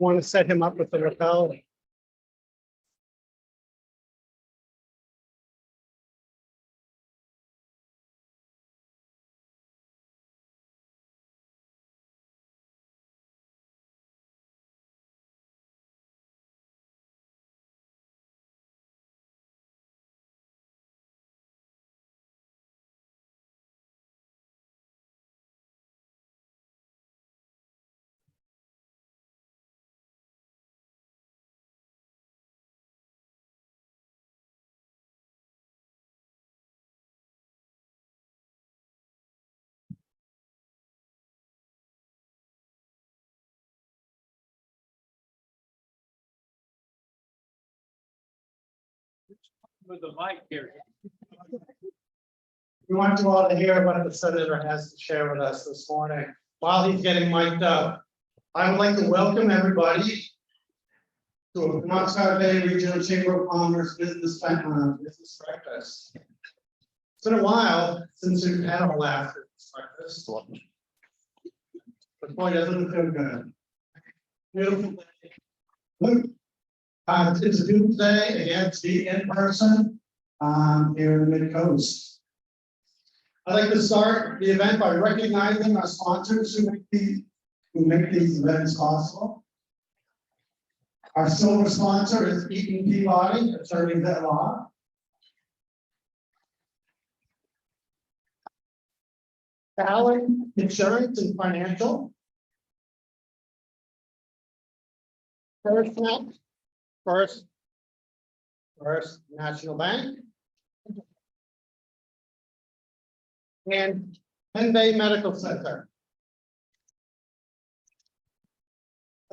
Want to set him up with the lapel? With the mic here. We want you all to hear what the senator has to share with us this morning. While he's getting mic'd up, I would like to welcome everybody to a Penobscot Bay Regional Chamber of Commerce business breakfast. It's been a while since we've had our last business breakfast. But boy, doesn't it feel good. Beautiful day. It's a beautiful day again to be in person here in the Mid-Coast. I'd like to start the event by recognizing our sponsors who make these events possible. Our silver sponsor is Eaton Peabody, attorneys at law. Allen Insurance and Financial. First National Bank. And Penn Bay Medical Center.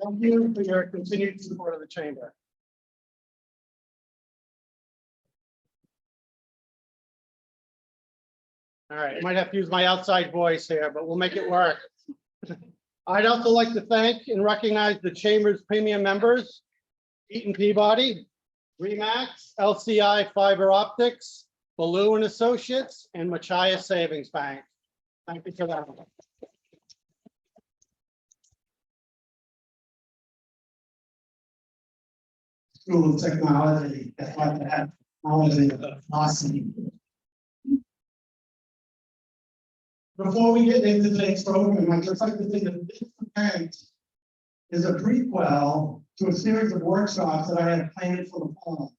Thank you for your continued support of the chamber. All right, I might have to use my outside voice here, but we'll make it work. I'd also like to thank and recognize the chamber's premium members, Eaton Peabody, Remax, LCI Fiber Optics, Ballou and Associates, and Machia Savings Bank. Thank you for that. School of Technology, that's why they have technology. Awesome. Before we get into today's program, I'd just like to say that this event is a prequel to a series of workshops that I have planned for the fall.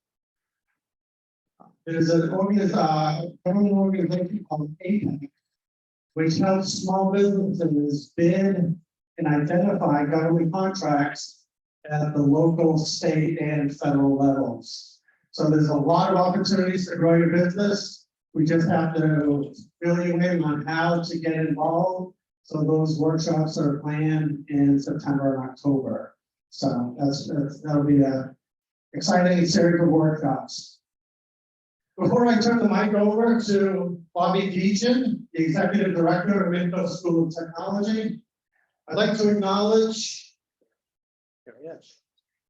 It is an government organization called APEC, which helps small businesses bid and identify government contracts at the local, state, and federal levels. So there's a lot of opportunities to grow your business. We just have to fill you in on how to get involved. So those workshops are planned in September and October. So that'll be a exciting series of workshops. Before I turn the mic over to Bobby Deachin, the Executive Director of Mid-Coast School of Technology, I'd like to acknowledge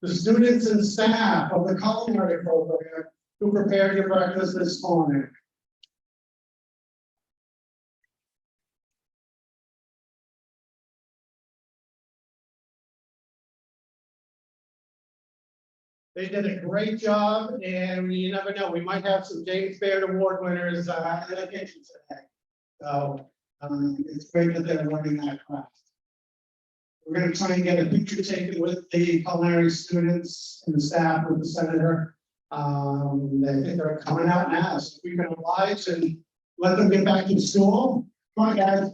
the students and staff of the culinary program who prepared your breakfast this morning. They did a great job, and you never know, we might have some James Baird Award winners at the kitchen today. So it's great that they're learning that craft. We're going to try and get a picture taken with the culinary students and the staff with the senator. I think they're coming out now, so we can oblige and let them get back to school. Come on, guys.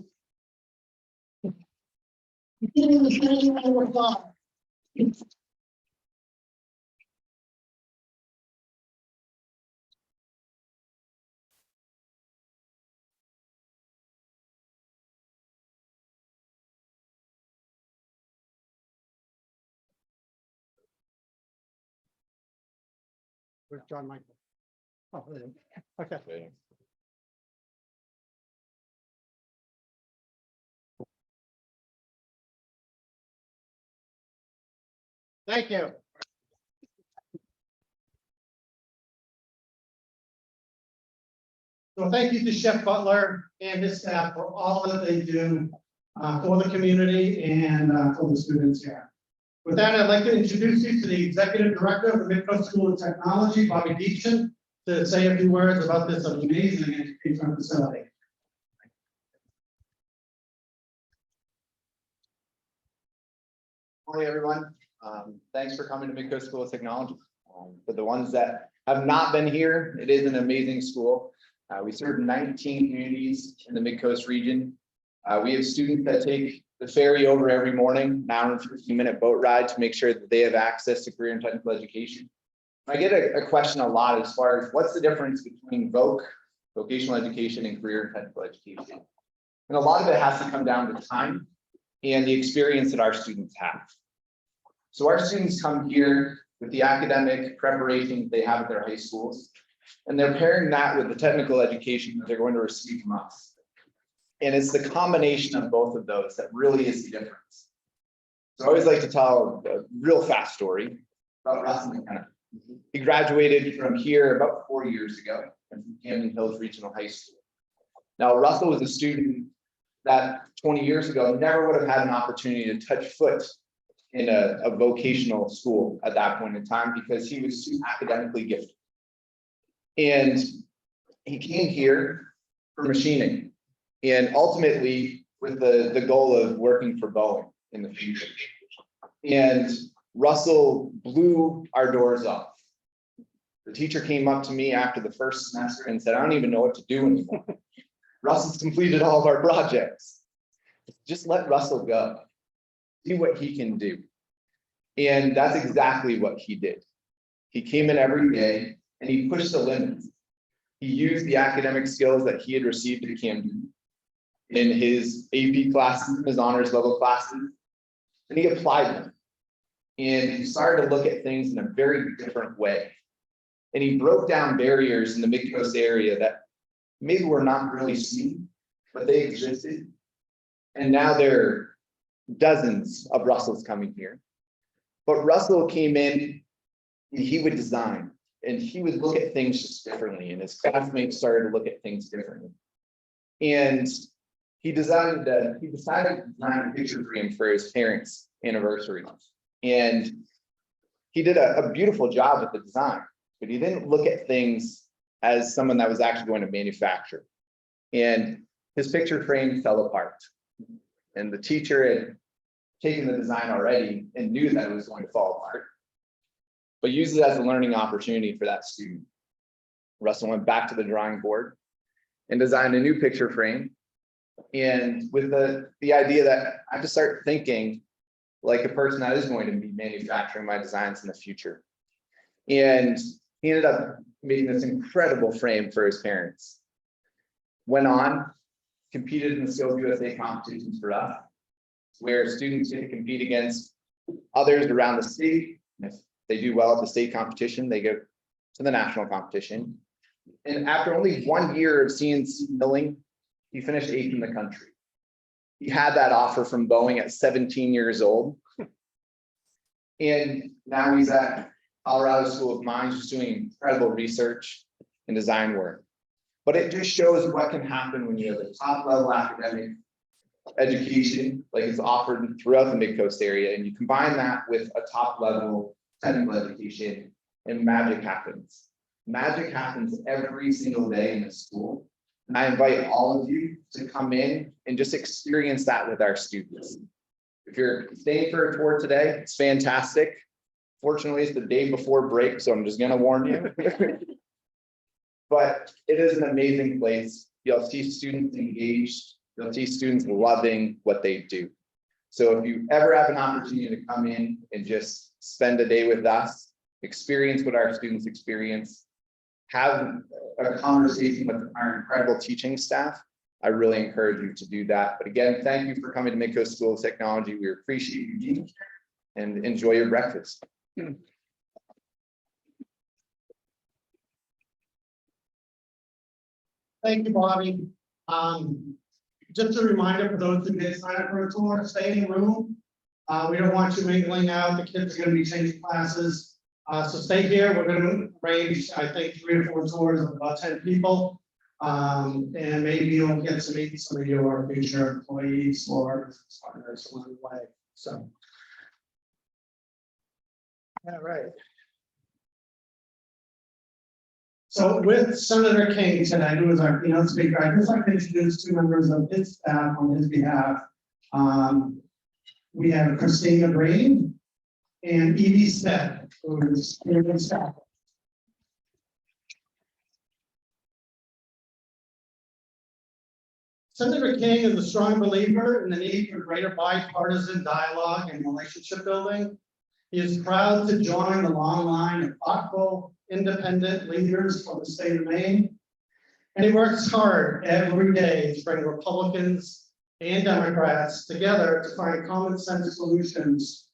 Where's John Michael? Oh, there he is. Okay. Thank you. So thank you to Chef Butler and his staff for all that they do for the community and for the students here. With that, I'd like to introduce you to the Executive Director of the Midcoast School of Technology, Bobby Deacon, to say a few words about this amazing educational facility. Morning, everyone. Thanks for coming to Midcoast School of Technology. For the ones that have not been here, it is an amazing school. We serve 19 communities in the Midcoast region. We have students that take the ferry over every morning, an hour and 15-minute boat ride to make sure that they have access to career and technical education. I get a question a lot as far as what's the difference between vocational education, and career and technical education. And a lot of it has to come down to time and the experience that our students have. So our students come here with the academic preparation they have at their high schools, and they're pairing that with the technical education that they're going to receive from us. And it's the combination of both of those that really is the difference. So I always like to tell a real fast story about Russell McKenna. He graduated from here about 4 years ago from Camden Hills Regional High School. Now, Russell was a student that 20 years ago never would have had an opportunity to touch foot in a vocational school at that point in time because he was too academically gifted. And he came here for machining and ultimately with the goal of working for Boeing in the future. And Russell blew our doors off. The teacher came up to me after the first semester and said, "I don't even know what to do anymore. Russell's completed all of our projects. Just let Russell go. See what he can do." And that's exactly what he did. He came in every day and he pushed the limits. He used the academic skills that he had received at Camden in his AP classes, his honors level classes, and he applied them. And he started to look at things in a very different way. And he broke down barriers in the Midcoast area that maybe were not really seen, but they existed. And now there are dozens of Russells coming here. But Russell came in and he would design and he would look at things just differently. And his classmates started to look at things differently. And he decided to design a picture frame for his parents' anniversary. And he did a beautiful job with the design, but he didn't look at things as someone that was actually going to manufacture. And his picture frame fell apart. And the teacher had taken the design already and knew that it was going to fall apart, but used it as a learning opportunity for that student. Russell went back to the drawing board and designed a new picture frame. And with the idea that I have to start thinking like a person that is going to be manufacturing my designs in the future. And he ended up making this incredible frame for his parents. Went on, competed in the Skills USA competitions for us, where students get to compete against others around the state. If they do well at the state competition, they go to the national competition. And after only 1 year of CNC milling, he finished 8th in the country. He had that offer from Boeing at 17 years old. And now he's at Colorado School of Mines, just doing incredible research and design work. But it just shows what can happen when you have a top level academic education, like it's offered throughout the Midcoast area, and you combine that with a top level technical education, and magic happens. Magic happens every single day in the school. And I invite all of you to come in and just experience that with our students. If you're staying for a tour today, it's fantastic. Fortunately, it's the day before break, so I'm just going to warn you. But it is an amazing place. You'll see students engaged. You'll see students loving what they do. So if you ever have an opportunity to come in and just spend a day with us, experience what our students experience, have a conversation with our incredible teaching staff, I really encourage you to do that. But again, thank you for coming to Midcoast School of Technology. We appreciate you being here and enjoy your breakfast. Thank you, Bobby. Just a reminder for those who did sign up for a tour, stay in the room. We don't want you mingling out. The kids are going to be changing classes. So stay here. We're going to arrange, I think, 3 or 4 tours of about 10 people. And maybe you'll get to meet some of your future employees or business partners along the way. So All right. So with Senator King tonight, who is our keynote speaker, I'd just like to introduce two members of his staff on his behalf. We have Christina Green and Edie Smith, who is here in staff. Senator King is a strong believer in the need for greater bipartisan dialogue and relationship building. He is proud to join the long line of thoughtful, independent leaders for the state of Maine. And he works hard every day to bring Republicans and Democrats together to find common sense solutions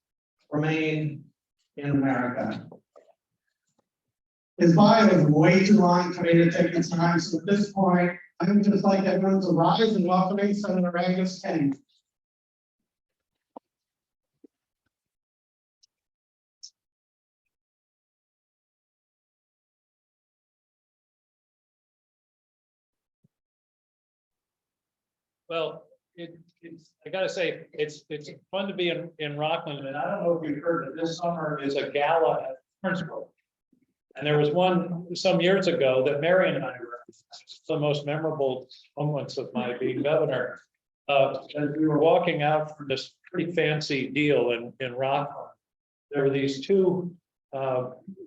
for Maine and America. His bio is way too long for me to take the time, so at this point, I would just like everyone to rise and welcoming Senator Angus King. Well, I gotta say, it's fun to be in Rockland, and I don't know if you've heard that this summer is a gala at Principal. And there was one some years ago that Mary and I were, the most memorable moments of my being governor. As we were walking out from this pretty fancy deal in Rockland, there were these two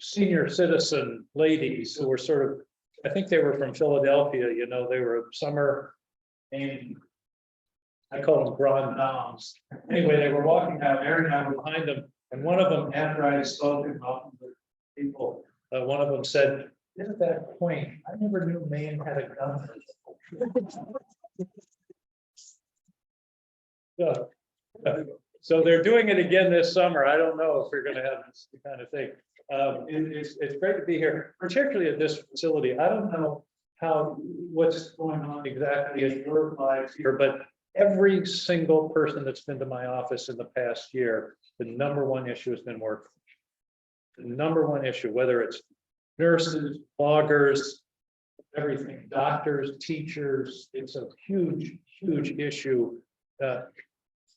senior citizen ladies who were sort of, I think they were from Philadelphia, you know, they were summer and I call them grand dames. Anyway, they were walking out, Mary and I were behind them, and one of them, after I had spoken about the people, one of them said, "Isn't that quaint? I never knew Maine had a gun." So they're doing it again this summer. I don't know if we're going to have this kind of thing. It's great to be here, particularly at this facility. I don't know what's going on exactly in your lives here, but every single person that's been to my office in the past year, the number one issue has been workforce. The number one issue, whether it's nurses, bloggers, everything, doctors, teachers, it's a huge, huge issue.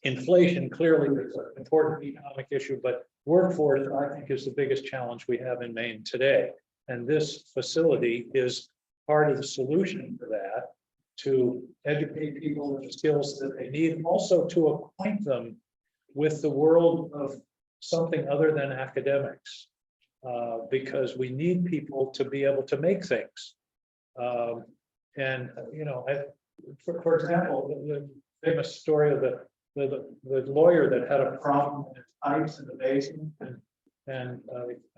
Inflation clearly is an important economic issue, but workforce, I think, is the biggest challenge we have in Maine today. And this facility is part of the solution for that, to educate people with the skills that they need, also to acquaint them with the world of something other than academics, because we need people to be able to make things. And you know, for example, the famous story of the lawyer that had a problem with pipes in the basement, and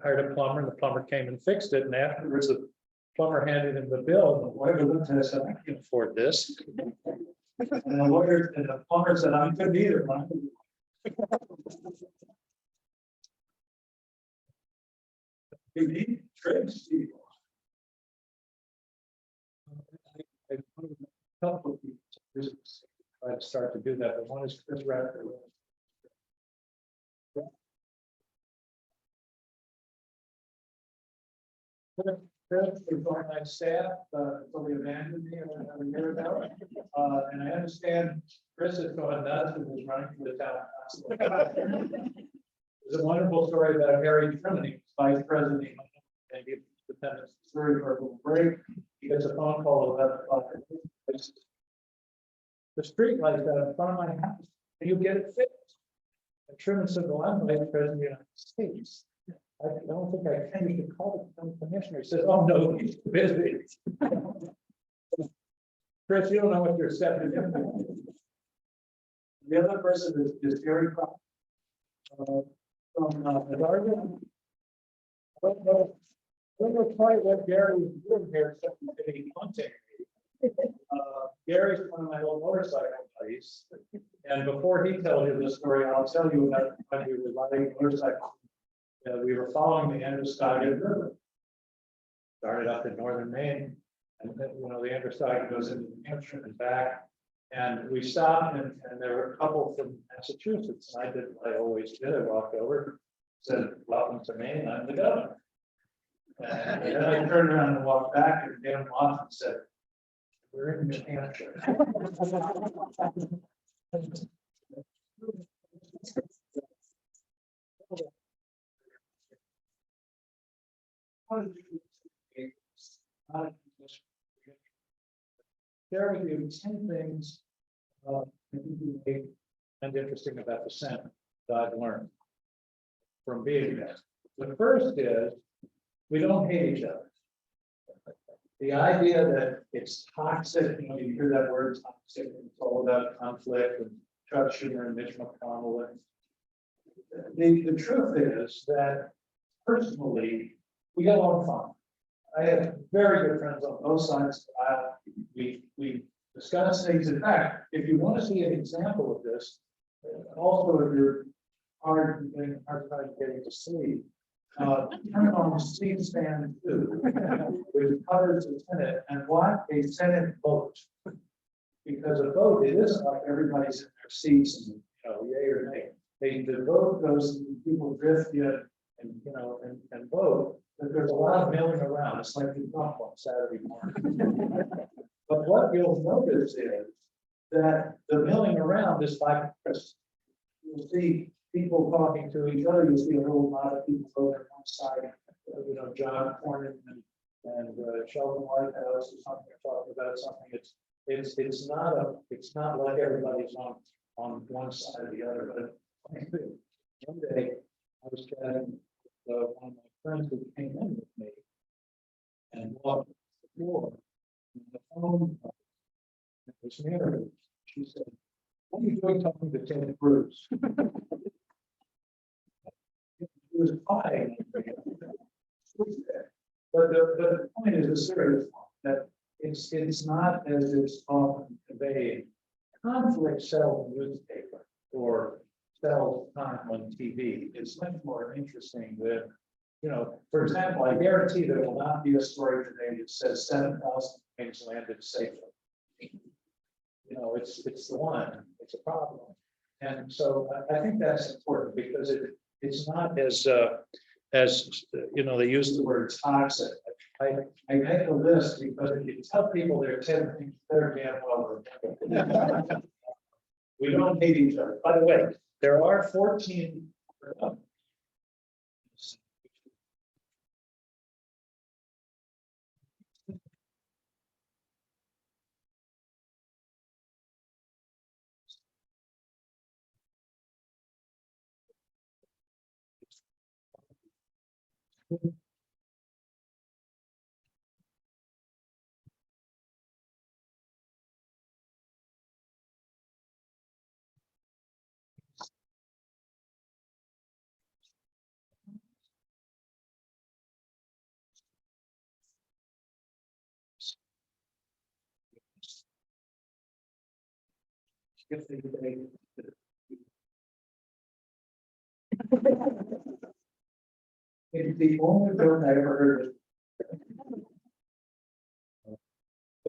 hired a plumber, and the plumber came and fixed it, and afterwards the plumber handed him the bill, and the lawyer looked at it and said, "I can't afford this." And the plumber said, "I couldn't either." You need trades people. A couple of people try to start to do that, but one is Chris Radford. Chris is on my staff, fully abandoned me a year ago. And I understand Chris is going nuts and is running for the town council. There's a wonderful story about Harry Trimony, vice president, and he Independence, Missouri, for a little break. He gets a phone call at 11 o'clock. The street lights out in front of my house, and you get it fixed. And Truman said, "Well, I'm vice president of the United States. I don't think I can. You can call the commissioner." He says, "Oh no, he's busy." Chris, you don't know what you're stepping into. The other person is Gary Croft from Oregon. I don't know quite what Gary was doing here, except for getting hunting. Gary's one of my old motorcycle buddies, and before he tells you the story, I'll tell you about when we were riding motorcycles. We were following the Androscoggin River. Started up in northern Maine, and then, you know, the Androscoggin goes into New Hampshire and back. And we stopped, and there were a couple from Massachusetts. And I did what I always did. I walked over, said, "Welcome to Maine. I'm the governor." And then I turned around and walked back, and Dan Watson said, "We're in New Hampshire." want to do share with you 10 things and interesting about the Senate that I've learned from being there. The first is we don't hate each other. The idea that it's toxic, you hear that word toxic, it's all about conflict and Chuck Schumer and Mitch McConnell. And the truth is that personally, we get along fine. I have very good friends on both sides of the aisle. We discuss things. In fact, if you want to see an example of this, also if you're hard time getting to sleep, turn on C-SPAN 2, which covers the Senate and what a Senate vote. Because a vote, it isn't like everybody's in their seats and yay or nay. The vote goes, people drift in and vote. But there's a lot of milling around. It's like the dump on Saturday morning. But what you'll notice is that the milling around is like this. You'll see people talking to each other. You'll see a whole lot of people over on one side. John Cornyn and Sheldon Whitehouse or something are talking about something. It's not like everybody's on one side or the other. But one day I was chatting with one of my friends who came in with me and walked the floor. And the phone was near her. She said, "What are you doing talking to Ted Cruz?" He was fine. But the point is a serious one, that it's not as it's often conveyed. Conflict sells newspaper or sells time on TV. It's much more interesting than, for example, I guarantee there will not be a story today that says 7,000 planes landed safely. It's the one, it's a problem. And so I think that's important because it's not as they use the word toxic. I make a list because if you tell people there are 10 things they're damn well remembered. We don't hate each other. By the way, there are 14. It's the only joke I ever heard.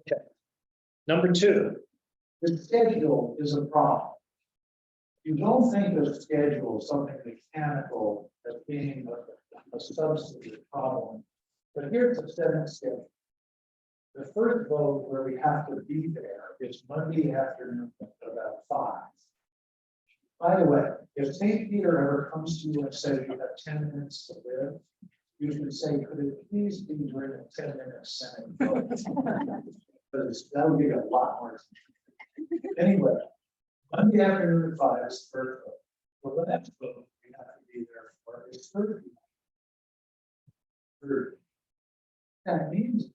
Okay. Number 2, the schedule is a problem. You don't think of schedule as something mechanical as being a substantive problem. But here's the Senate schedule. The first vote where we have to be there is Monday afternoon at about 5. By the way, if St. Peter ever comes to you and says you have 10 minutes to live, you should say, could it please be during a 10-minute Senate vote? Because that would be a lot more. Anyway, Monday afternoon at 5 is the first vote. Well, the next vote we have to be there for is Thursday. That means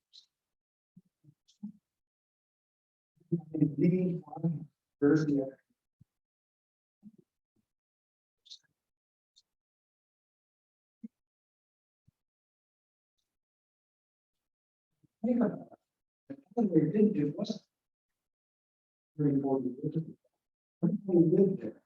we leave on Thursday afternoon. Think about it. What they did do was 30, 40 years ago. What they did there.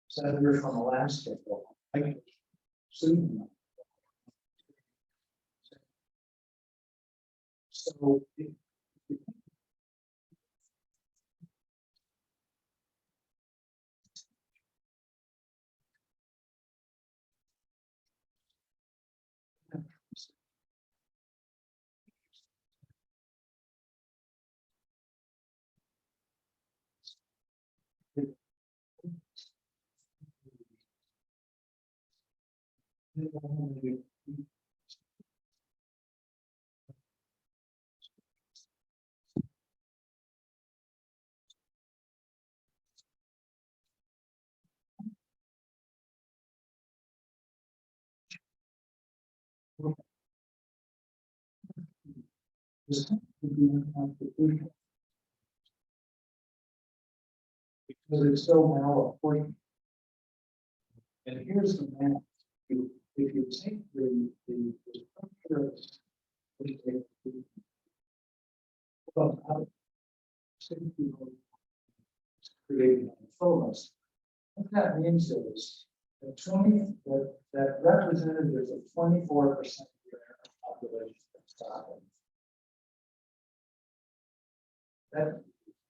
Senator from Alaska. Soon. So This would be unconstitutional. Because it's so malapportioned. And here's the math. If you take the structure of this, well, out of 60 created on Phobos, what that means is that that representatives of 24% of the population that's dying.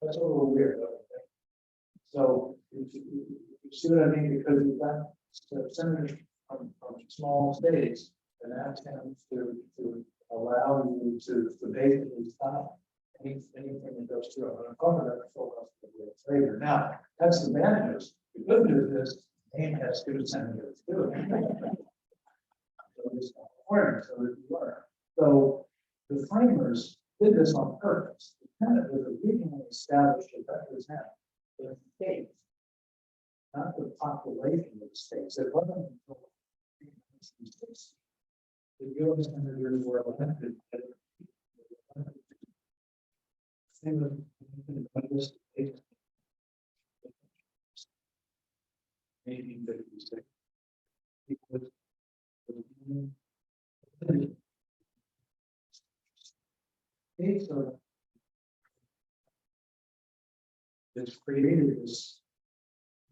That's a little weird. So you see what I mean? Because you've got senators from small states, and that tends to allow you to basically stop anything that goes through. I'm going to cover that for us later. Now, that's the bad news. The good news is Maine has 2 senators too. So it's important, so that you are. So the framers did this on purpose. The Senate was originally established to represent the states, not the population of the states. It wasn't until the 1960s the U.S. senators were elected. Same with this state. 1856. Because states are it's created this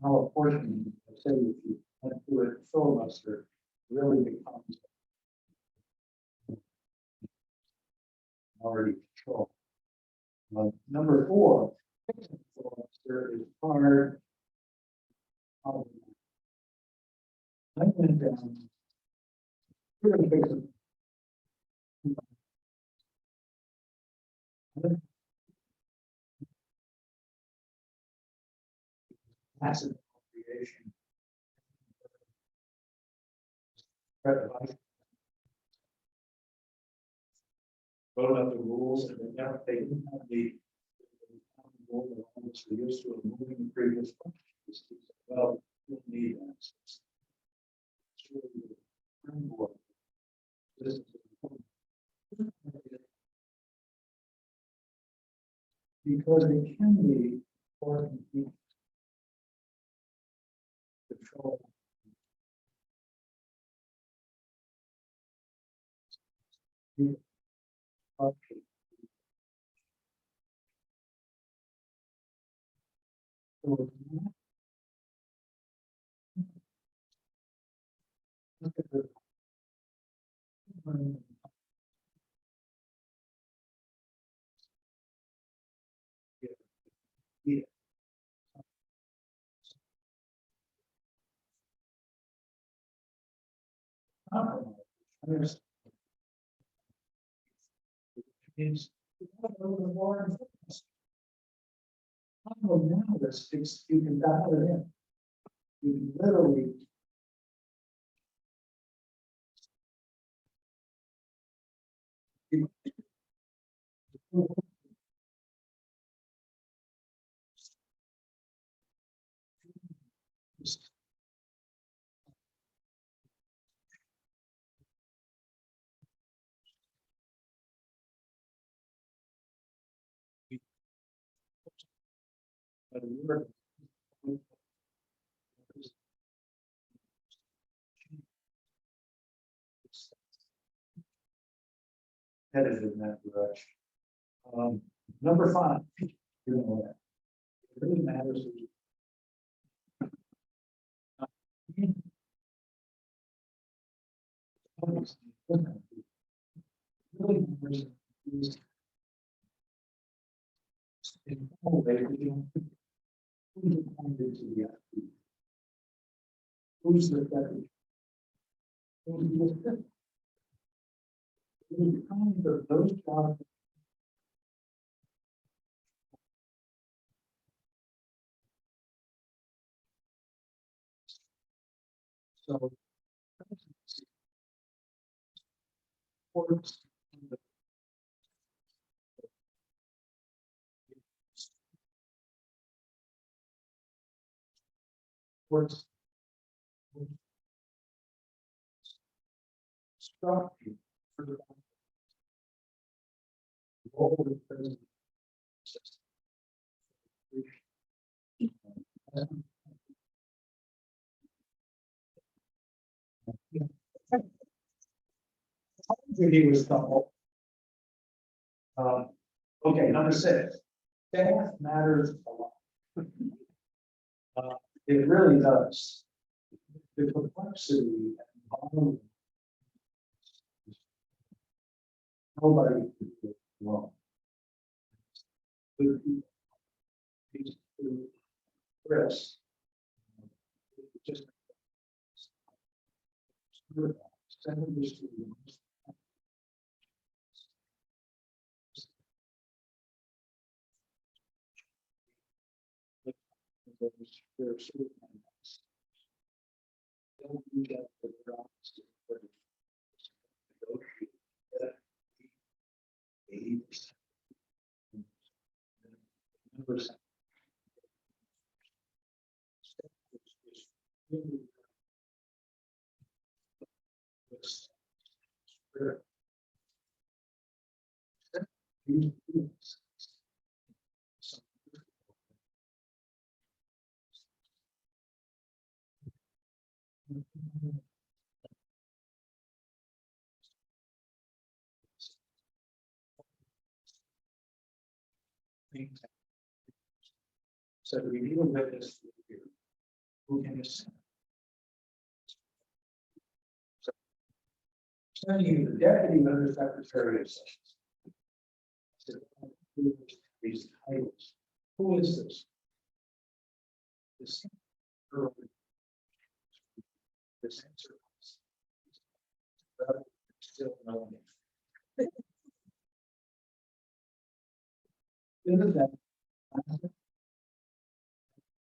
malapportionment. I say if you went through it filibuster, really becomes already control. Number 4, filibuster is hard. I went down. We're going to fix it. Massive creation. Wrote out the rules, and they didn't have the rule that almost we used to removing the previous functions. Well, you don't need that. It's really the framework. This is important. Because it can be important to control. Okay. So, look at the yeah. Compromise. Means now this you can dial it in. You can literally headed in that direction. Number 5, you know that. It really matters. Really matters is in all ways, who's appointed to the FP? Who's the deputy? Who's the assistant? Who's kind of those jobs? So Reports. Reports. Structure. Role of the president. He was couple. Okay, number 6. Staff matters a lot. It really does. The complexity and volume. Nobody can do it alone. Good people. These two, Chris. Just. Send this to you. So we need a witness here who can assent. So, sending the deputy under secretary of sessions. These titles. Who is this? This girl. This answer. Still no name. Isn't that?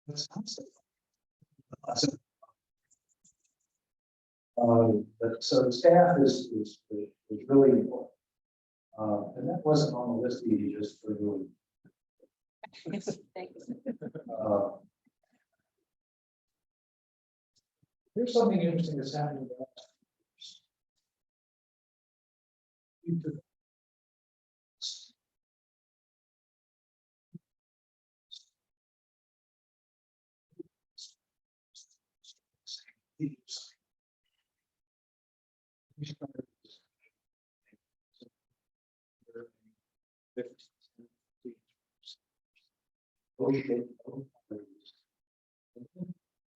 That's but so the staff is really important. And that wasn't on the list either, just for really. Here's something interesting that's happening.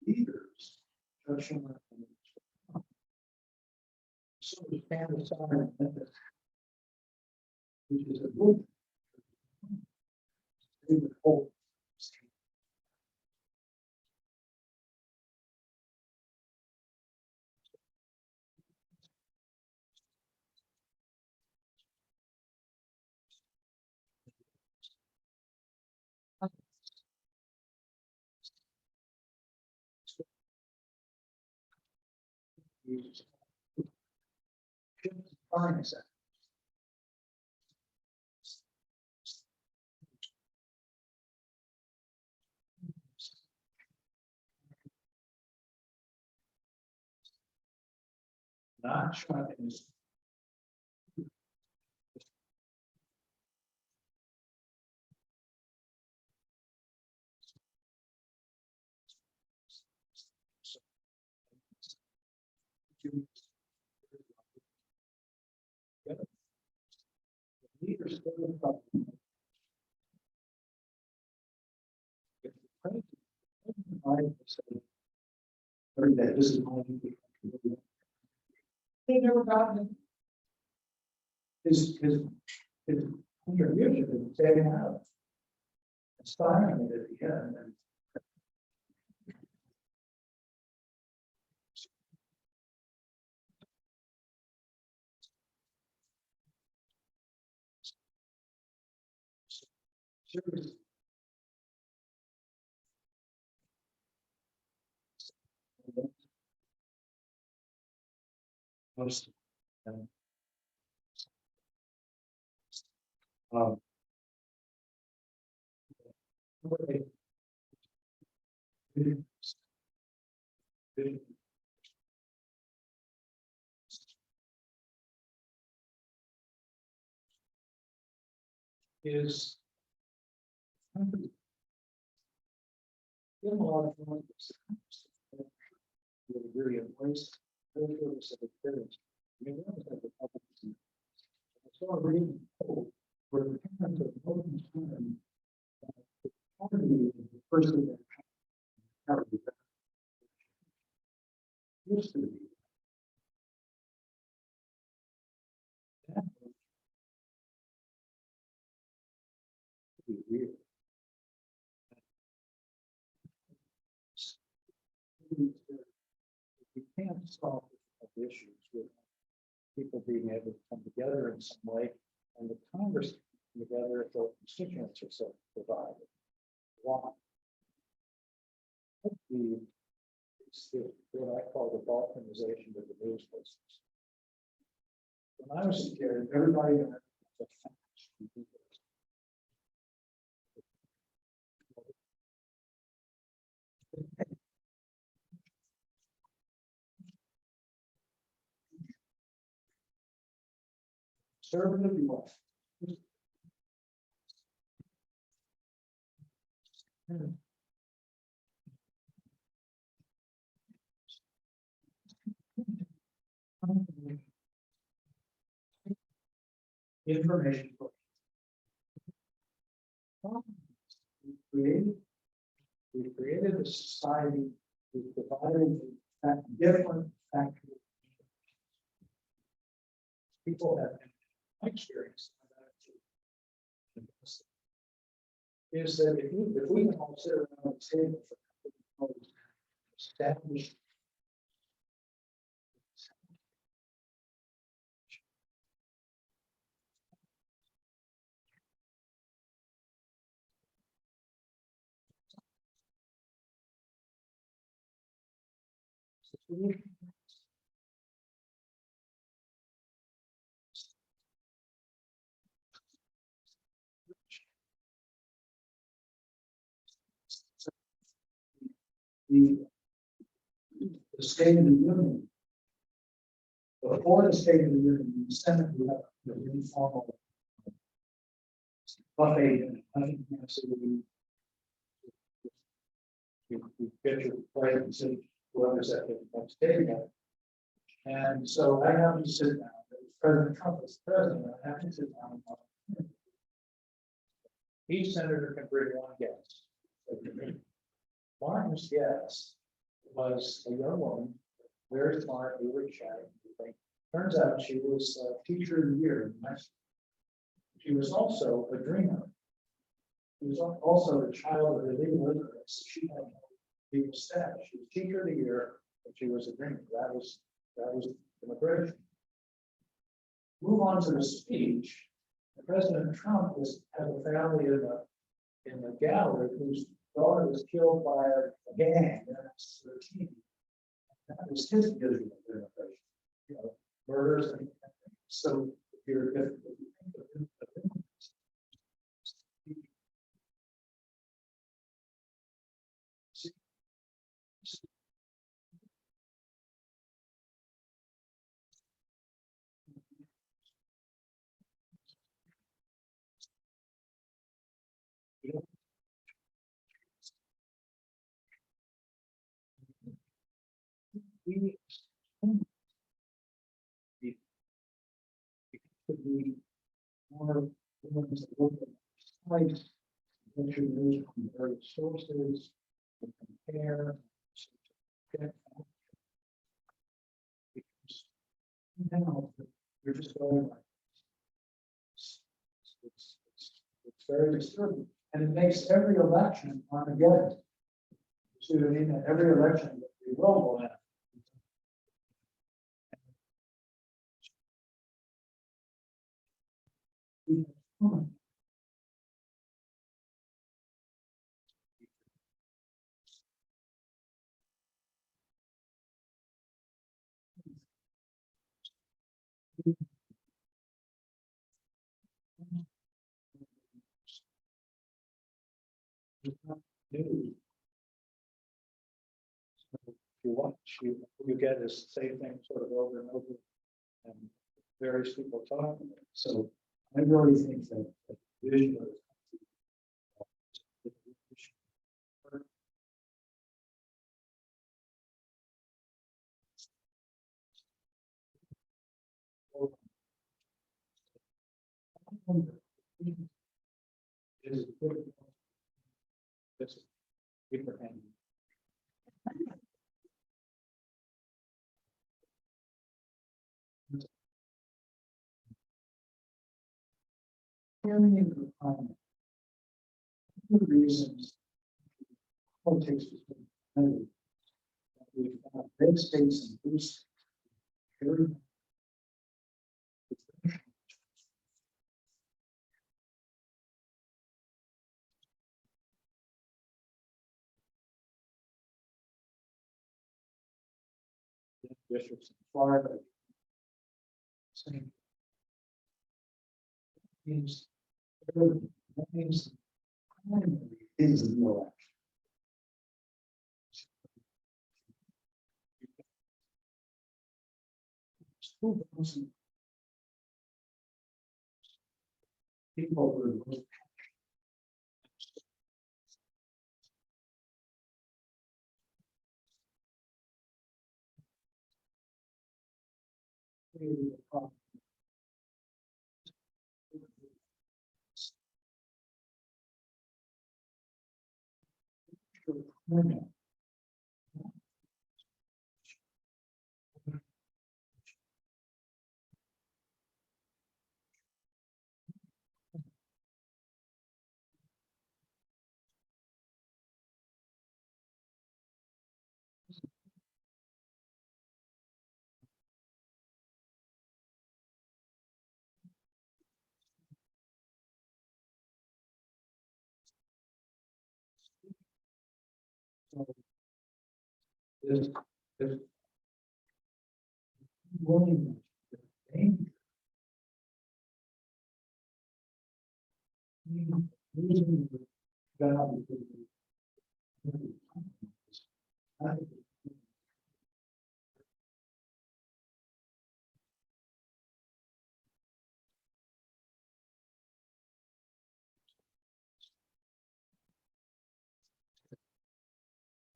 Leaders, so we stand aside, which is a good. They would hold. Not trying to. Leaders this is my they never got it. His contribution is taken out. It's fine at the end. Seriously. Most Um, is in a lot of ways, would agree in place. Very good set of parents. I mean, that was like a couple of things. I saw a reading where the parents of most time, the party of the person that carried that used to be. That was pretty weird. We can't solve the issues with people being able to come together in some way, and the Congress come together if the constituents are so divided. Why? It's what I call the balkanization of the news business. When I was a kid, everybody had the facts. Conservative left. Information. We created a society with divided different factual. People have experience is that if we can all sit around the table for established the State of the Union. Before the State of the Union, the Senate would have the informal buffet. I think you get your plate and see whoever's at the next table. And so I have to sit down. President Trump is president. I have to sit down. Each senator can bring one guest. Martin's guest was a young woman, very smart, we were chatting. Turns out she was a teacher of the year. She was also a dreamer. She was also a child of illegal immigrants. She had legal status. She was teacher of the year, but she was a dreamer. That was immigration. Move on to the speech. President Trump had a family in the gallery whose daughter was killed by a gang when I was 13. That was his vision of immigration. You know, murders and so if you think of could be more women to look at sites, introduce from various sources, and compare. Because now you're just going like it's very disturbing, and it makes every election Armageddon. See what I mean? That every election that we will have. new. So if you watch, you get this same thing sort of over and over, and various people talking about it. So I really think that visual. Is this Abraham. The reasons politics has been competitive. We've got red states and blue states. Very districts in Florida. Same. Means that means is the real action. School doesn't- People who are most this willingness to danger. Losing the job because I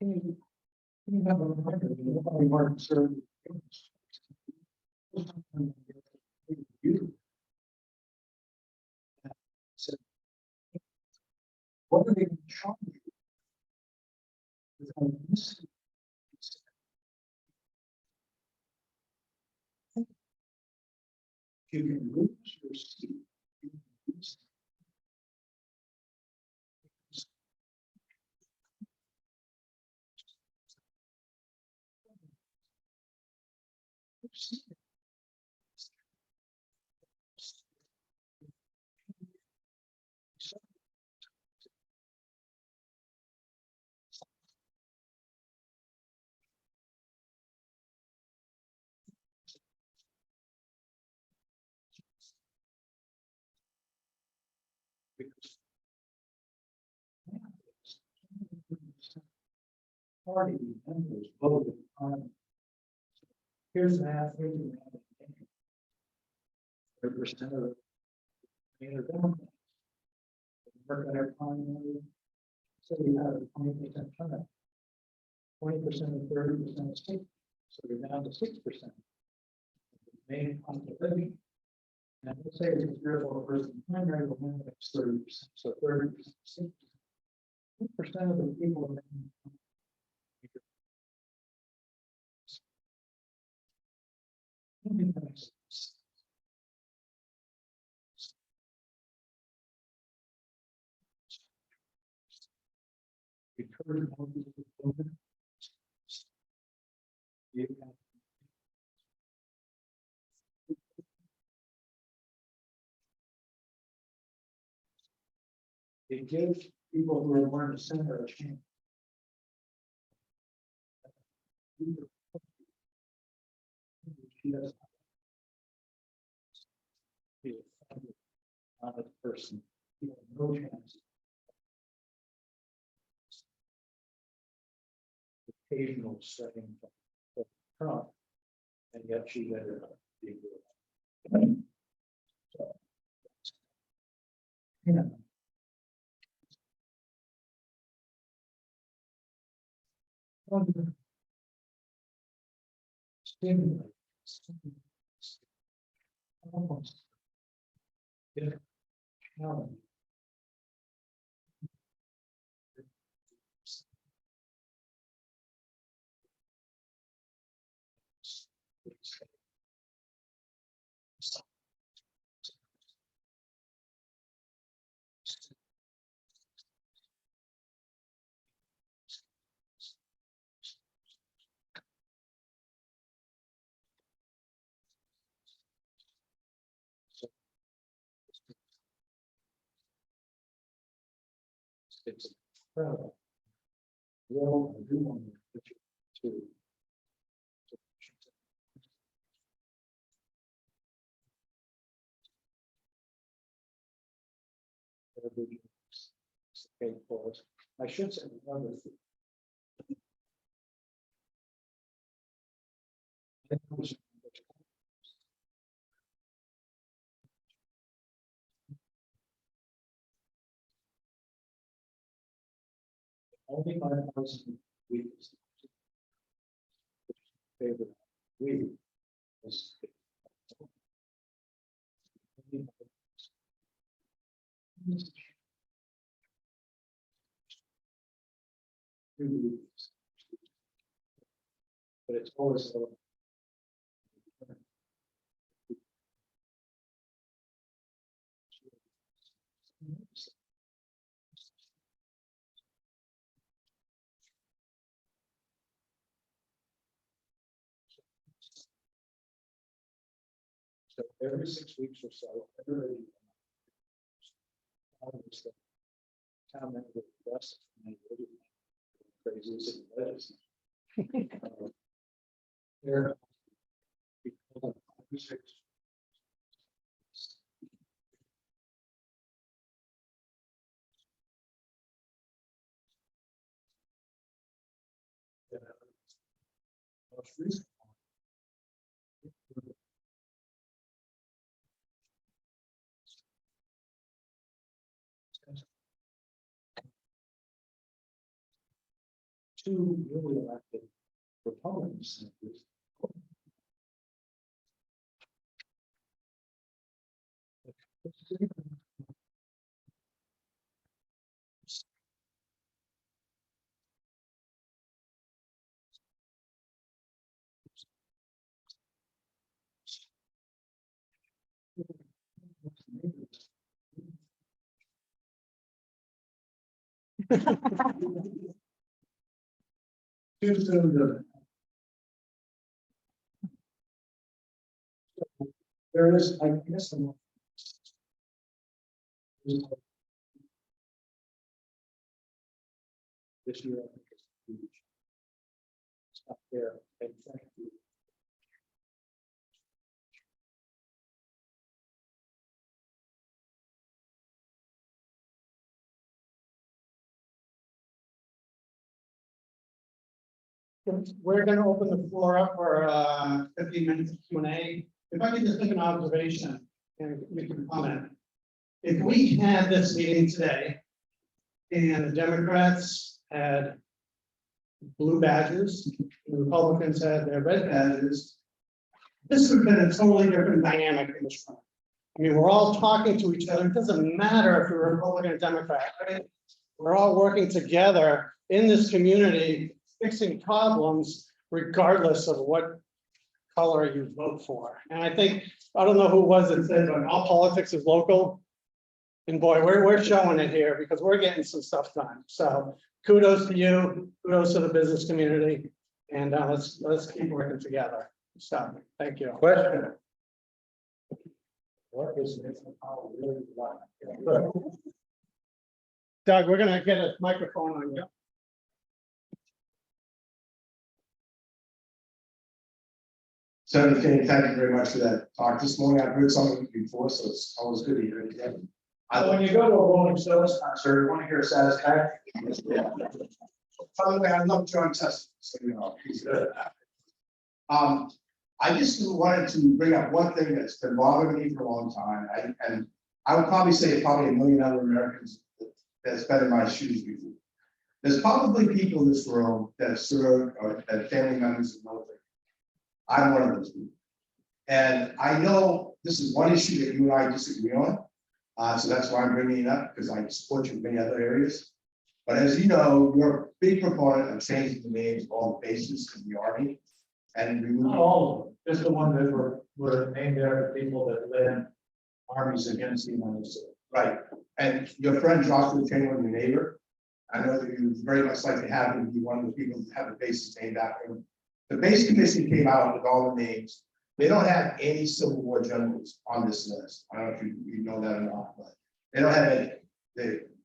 think you have a hard serve. You. So, what are they going to charge you? Without this, you can lose your seat. You can lose your seat. Because party members voted on. Here's math, here's math. 30% of the Democrats. Work on their primary. So you have a 20% turnout. 20% of 30% is 6%. So you're down to 6%. Main cost of living. And let's say it's a 3 or 4 person primary, will win that's 30%. So 30%, 6%. 2% of the people in it gives people who are born to center a chance. She does be a honest person. You have no chance. occasional setting for Trump. And yet she ended up being. So, yeah. Stimulate. Almost. Yeah. Challenge. It's incredible. Well, I do want to put you to. Okay, pause. I should say another thing. Only 5,000 weeks. Favorite week was. But it's always so. So every 6 weeks or so, everybody. Town member best. Crazy as it is. There. Most recent. Two newly elected Republican senators. Too soon to. There is, I guess, this year, I think it's huge. It's up there, and thank you. We're gonna open the floor up for 15 minutes of Q&A. If I could just make an observation and we can comment. If we had this meeting today and the Democrats had blue badges, the Republicans had their red badges, this would have been a totally different dynamic in this room. I mean, we're all talking to each other. It doesn't matter if you're Republican or Democrat, right? We're all working together in this community, fixing problems regardless of what color you vote for. And I think, I don't know who it was that said, but all politics is local. And boy, we're showing it here because we're getting some stuff done. So kudos to you, kudos to the business community, and let's keep working together. So thank you. Question. What is it? Really like? Doug, we're gonna get a microphone on you. Senator King, thank you very much for that talk this morning. I've heard some of it before, so it's always good to hear it again. When you go to a rolling sales Sir, you want to hear a satisfaction? By the way, I love John Test, so you know, he's good. I just wanted to bring up one thing that's been bothering me for a long time, and I would probably say probably a million other Americans that's been in my shoes before. There's probably people in this room that serve or that family members of military. I'm one of those people. And I know this is one issue that you and I disagree on. So that's why I'm bringing it up, because I support you in many other areas. But as you know, you're a big proponent of changing the names of all the bases in the Army. And Not removing, all of them, just the ones that were named after people that led armies against the United States. right, and your friend Joshua Chamberlain, your neighbor, I know that you very much like to have him be one of the people that have the bases named after him. The base commission came out with all the names. They don't have any Civil War generals on this list. I don't know if you know that or not, but they don't have any.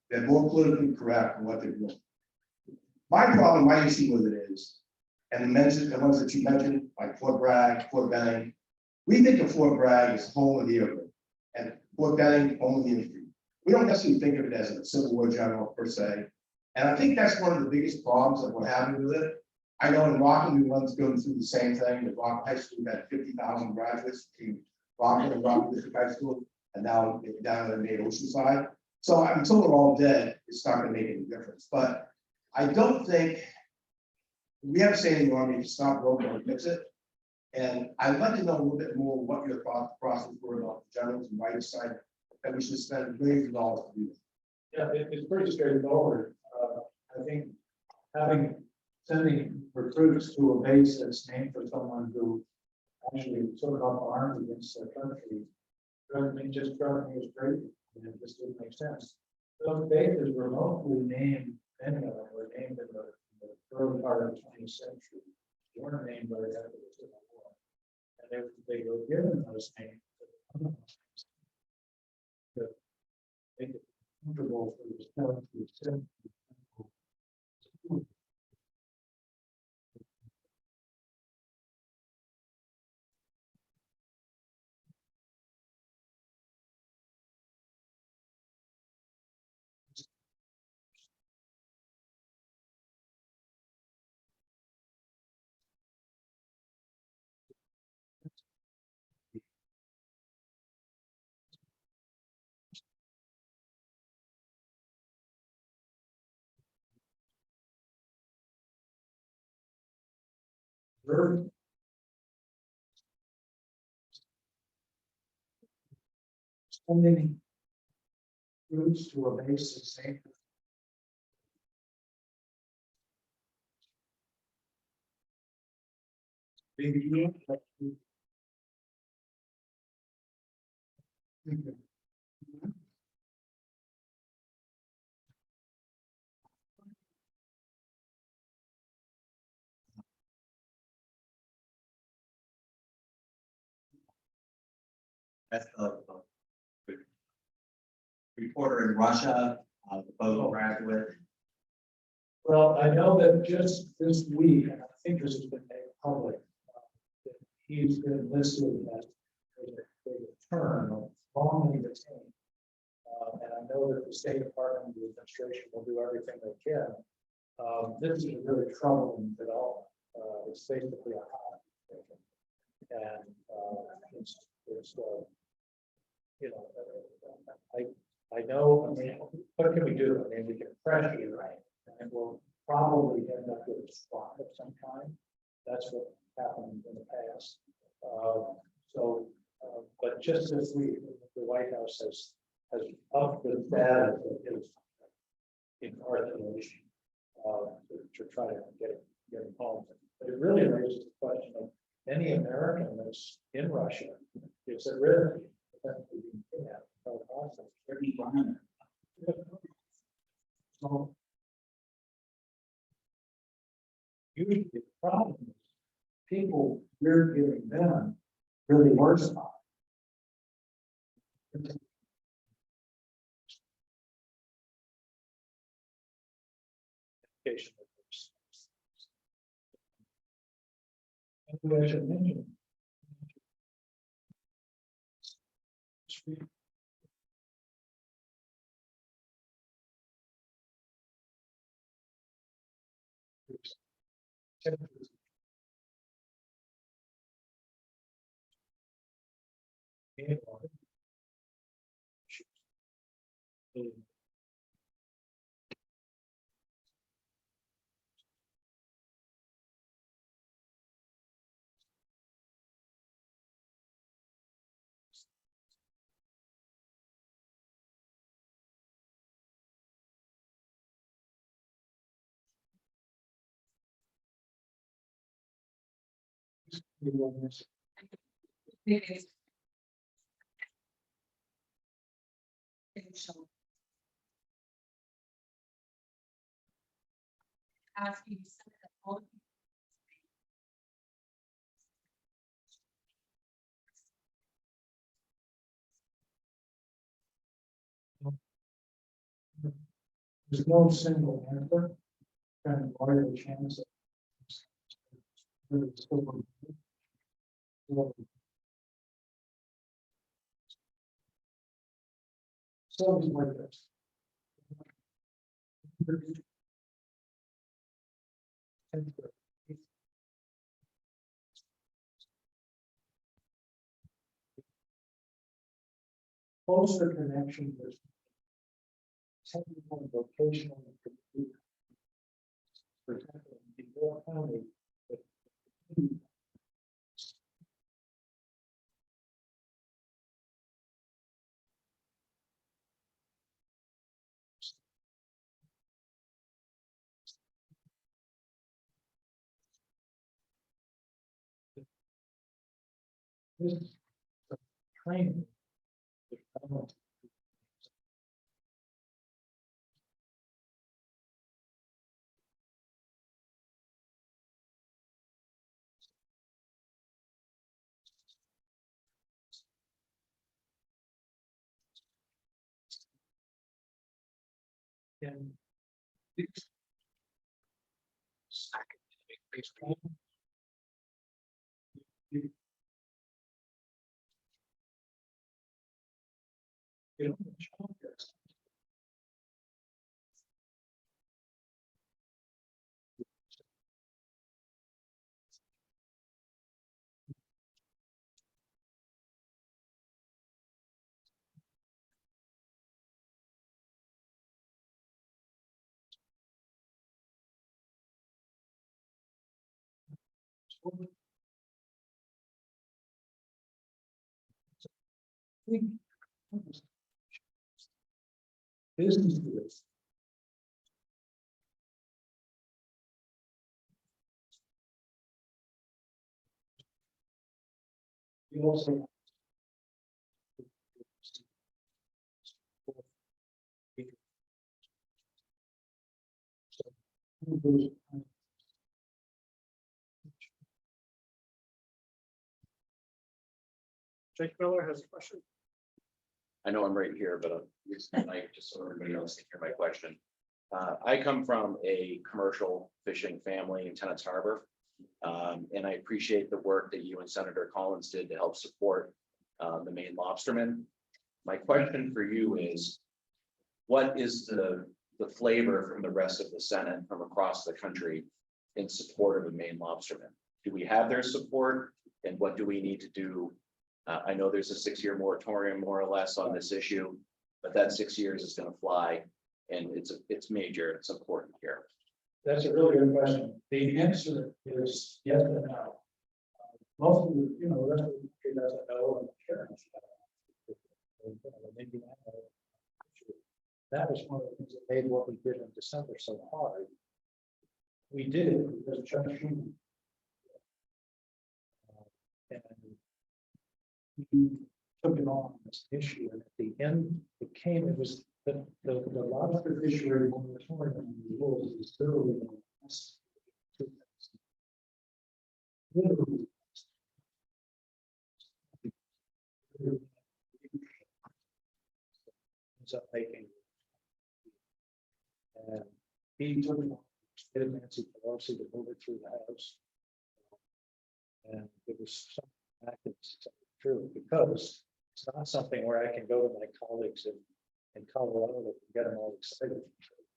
They're more politically correct in what they're doing. My problem, my issue with it is, and the ones that you mentioned, like Fort Bragg, Fort Benning, we think of Fort Bragg as home of the airmen, and Fort Benning, home of the infantry. We don't necessarily think of it as a Civil War general per se. And I think that's one of the biggest problems that we're having with it. I know in Rockland, we went going through the same thing. At Rockland High School, we had 50,000 graduates between Rockland and Rockland District High School, and now down in the Oceanside. So until we're all dead, it's not going to make any difference. But I don't think we have to say in the Army to stop broken or fix it. And I'd like to know a little bit more what your thought process were about the generals and why you decided that we should spend millions of dollars to do this. Yeah, it's pretty straightforward. I think sending recruits to a base that's named for someone who actually took up arms against their country, just struck me as crazy, and it just didn't make sense. Those bases were mostly named, many of them were named in the early part of the 20th century. They weren't named right after the Civil War. And they were given those names to make it comfortable for the staff to send. Sending troops to a base that's named. Big deal. That's the reporter in Russia, the boat graduate. Well, I know that just this week, and I think this has been made public, that he's been listed as a term of wrongly detained. And I know that the State Department and the administration will do everything they can. This is a really troubling development. It's basically a hostage. And it's you know, I know, I mean, what can we do? I mean, we can pressure, right? And we'll probably end up with a swap of some kind. That's what happened in the past. But just this week, the White House has upped the status of his incarceration to try to get him home. But it really raises the question of any American that's in Russia is at risk. So usually the problem is people we're giving them really worse about it. Education. And I should mention, Ask you to send it all. There's no single answer. Kind of larger chance of. Something like this. Closer connection with technical and vocational. For example, in York County. This is training. And these you know, business. You also. Jake Miller has a question. I know I'm right here, but I'm using the mic just so everybody else can hear my question. I come from a commercial fishing family in Tenants Harbor. And I appreciate the work that you and Senator Collins did to help support the Maine lobstermen. My question for you is, what is the flavor from the rest of the Senate from across the country in support of the Maine lobstermen? Do we have their support, and what do we need to do? I know there's a 6-year moratorium more or less on this issue, but that 6 years is going to fly, and it's major. It's important here. That's a really good question. The answer is yes and no. Most of the, the rest of the country doesn't know and care. That was one of the things that made what we did in December so hard. We did it because Judge Schumann. And he took it on this issue, and at the end, it was the lobster fishery moratorium on the rules is literally the last 2 minutes. Literally. Ends up making. And he took it on, did Nancy Pelosi to move it through the House. And it was something I could say true, because it's not something where I can go to my colleagues in Colorado and get them all excited.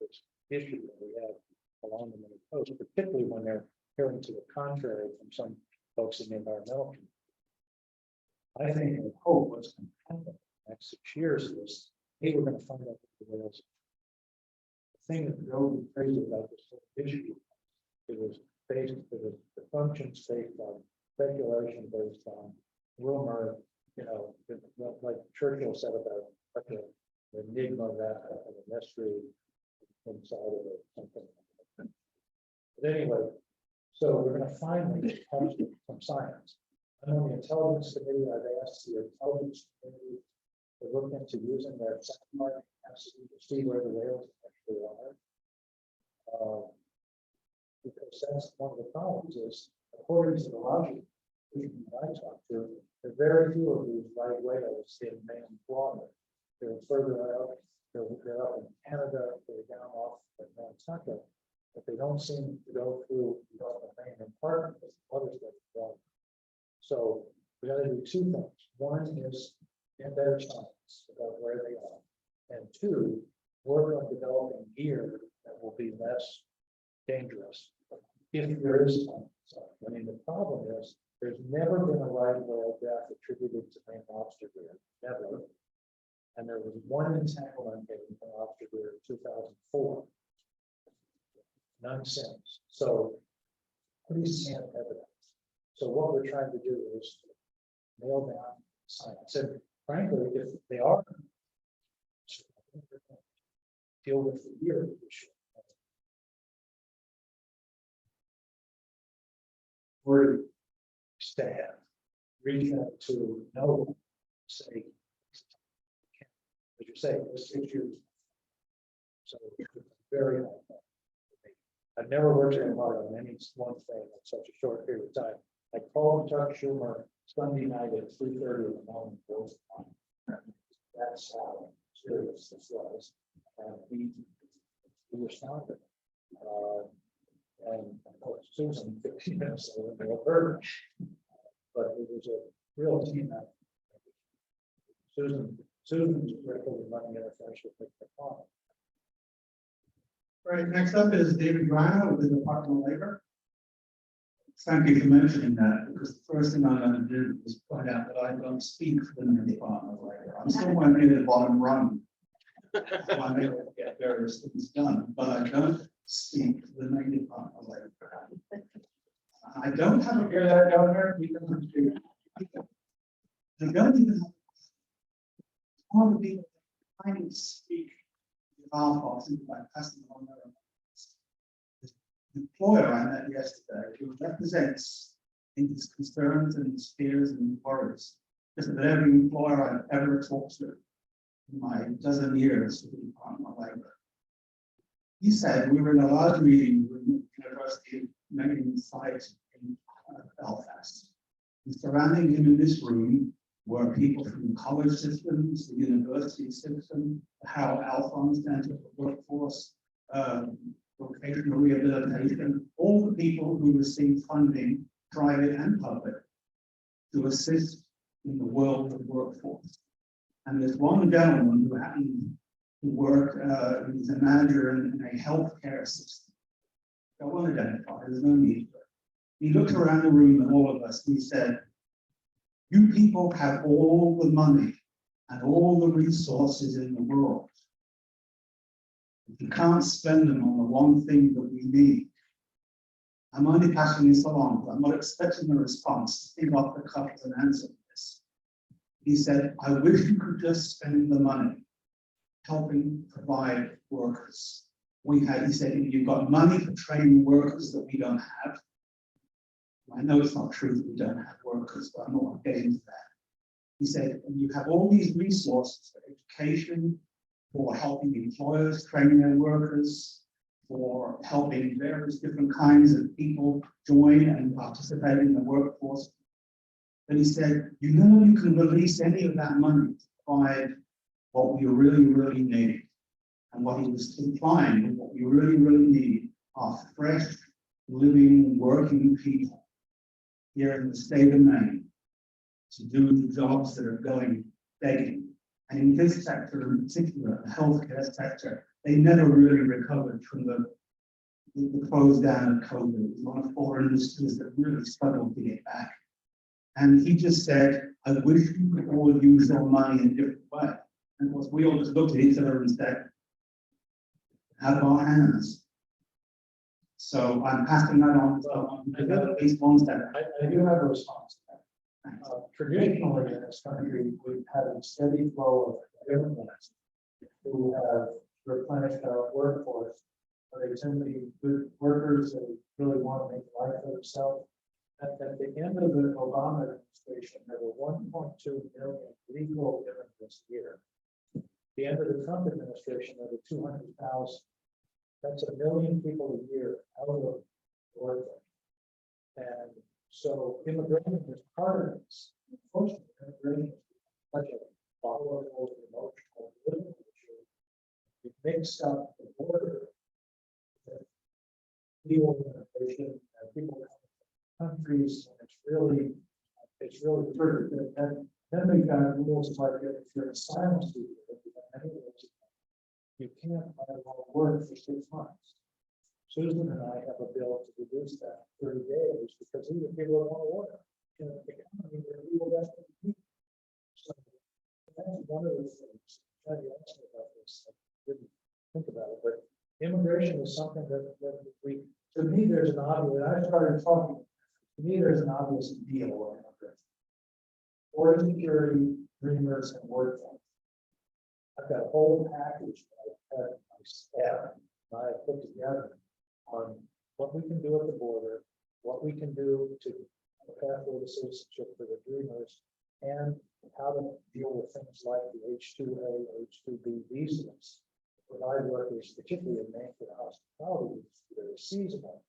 This issue that we have along the Maine coast, particularly when they're hearing to the contrary from some folks in the environmental community. I think and hope what's going to happen in the next 6 years is, hey, we're going to find out what the whales. The thing that drove me crazy about this whole issue, it was the functions based on speculation, based on rumor, like Churchill said about like the enigma that of a mystery inside of it, something like that. But anyway, so we're going to finally come to some science. I'm on the intelligence committee. I've asked the intelligence committee to look into using that satellite capacity to see where the whales actually are. Because that's one of the problems is, according to the logic that I talked to, there are very few of these right whales in Maine and Florida. They're further out, they're up in Canada, they're down off in Nantucket, but they don't seem to go through the Gulf of Maine and part of the other stuff. So we got to do two things. One is get better science about where they are, and two, work on developing gear that will be less dangerous if there is science. I mean, the problem is there's never been a right whale death attributed to Maine lobster gear, never. And there was one entanglement in lobster gear in 2004. None since. So pretty scant evidence. So what we're trying to do is nail down science. And frankly, if they are, deal with the year issue. We're staff reach out to know, say, as you say, it was 6 years. So it's very hard. I've never worked very hard on any one thing in such a short period of time. I called Chuck Schumer Sunday night at 3:30 in the morning. That's how serious this was. And he responded. And of course, Susan, 15 minutes later, but it was a real team effort. Susan was regularly running interferential with the call. Right, next up is David Grano with the Department of Labor. Thank you for mentioning that, because the first thing I'm going to do is point out that I don't speak for the Department of Labor. I'm still one near the bottom rung. I'm able to get various things done, but I don't speak for the Maine Department of Labor. I don't have a hear that, Governor. We don't have to. I don't even have all the people trying to speak behalf of things like passing on their own. The employer I met yesterday, who represents in his concerns and his fears and worries, just that every employer I've ever talked to in my dozen years with the Department of Labor. He said we were in a large meeting with the University of Maine site in Belfast. And surrounding him in this room were people from the college systems, the university system, the Howell Alphonse Center for Workforce, vocational rehabilitation, all the people who receive funding, private and public, to assist in the world of workforce. And there's one gentleman who happened to work, he's a manager in a healthcare system. I won't identify, there's no need for it. He looked around the room at all of us and he said, you people have all the money and all the resources in the world. You can't spend them on the one thing that we need. I'm only passing this along, but I'm not expecting a response. Think off the cuff as an answer to this. He said, I wish you could just spend the money helping provide workers. He said, you've got money for training workers that we don't have. I know it's not true that we don't have workers, but I'm not getting to that. He said, you have all these resources for education, for helping employers, training their workers, for helping various different kinds of people join and participate in the workforce. But he said, you know, you can release any of that money to provide what we really, really need. And what he was implying is what we really, really need are fresh, living, working people here in the state of Maine to do the jobs that are going begging. And in this sector in particular, the healthcare sector, they never really recovered from the the close down of COVID. It was one of 4 industries that really struggled to get back. And he just said, I wish you could all use your money in a different way. And of course, we all just looked at each other and said, out of our hands. So I'm passing that on, at least one step. I do have a response to that. Traditionally, in this country, we've had a steady flow of immigrants who have replenished our workforce. They tend to be good workers, they really want to make a life for themselves. At the end of the Obama administration, there were 1.2 million legal immigrants a year. At the end of the Trump administration, there were 200,000. That's 1 million people a year out of the work. And so immigration is part of this. Unfortunately, immigration is such a volatile, emotional, political issue. You mix up the border, legal immigration, and people come from countries, and it's really true. And then we've got rules like if you're an asylum seeker, you can't work for 6 months. Susan and I have a bill to reduce that 30 days because either people don't want to work. In the economy, there are people that need. So that's one of the things. Trying to ask me about this, I didn't think about it, but immigration is something that we, to me, there's an obvious, I started talking, to me, there's an obvious deal with immigration. Border security, dreamers, and workforce. I've got a whole package that I've had my staff and I put together on what we can do at the border, what we can do to pathway to citizenship for the dreamers, and how to deal with things like the H-2A, H-2B visas. Provide workers, particularly in Maine for the hospitality, that are seasonal.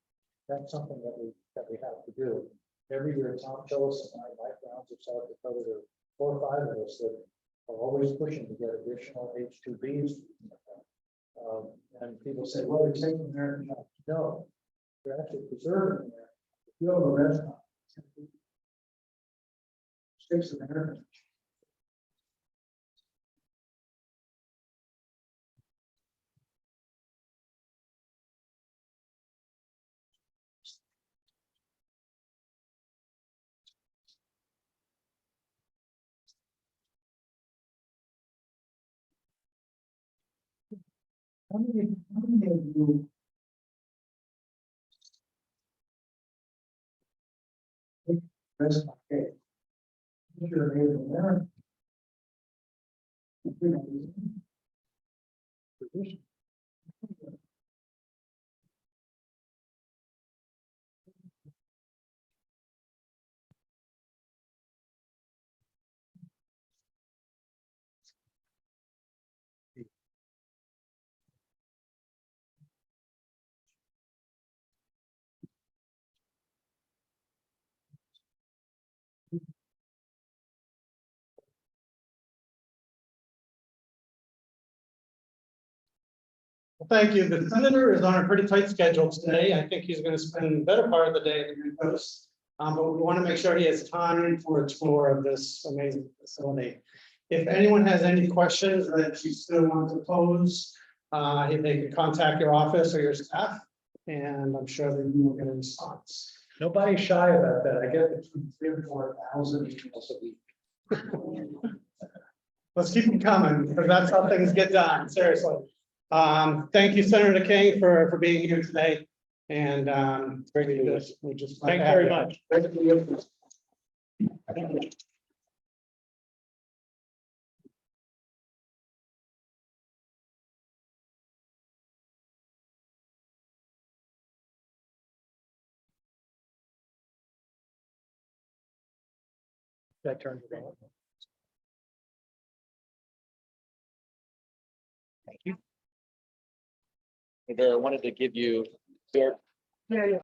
That's something that we have to do. Every year, Tom Phillips and I, Mike Rounds of South Dakota, there are 4 or 5 of us that are always pushing to get additional H-2Bs. And people say, well, they're taking American jobs. No, they're actually preserving American. If you have a restaurant, 6 Americans. How many of you rest my case? If you're a Native American, you know, tradition. Well, thank you. The senator is on a pretty tight schedule today. I think he's going to spend the better part of the day at the Green Coast. But we want to make sure he has time for a tour of this amazing facility. If anyone has any questions that you still want to pose, they can contact your office or your staff, and I'm sure that you will get a response. Nobody's shy about that. I get between 3,000 and 4,000 emails a week. Let's keep them coming, because that's how things get done, seriously. Thank you, Senator King, for being here today. And great to do this. We just Thank you very much. Thank you. That turned it on. Hey there, I wanted to give you. Yeah.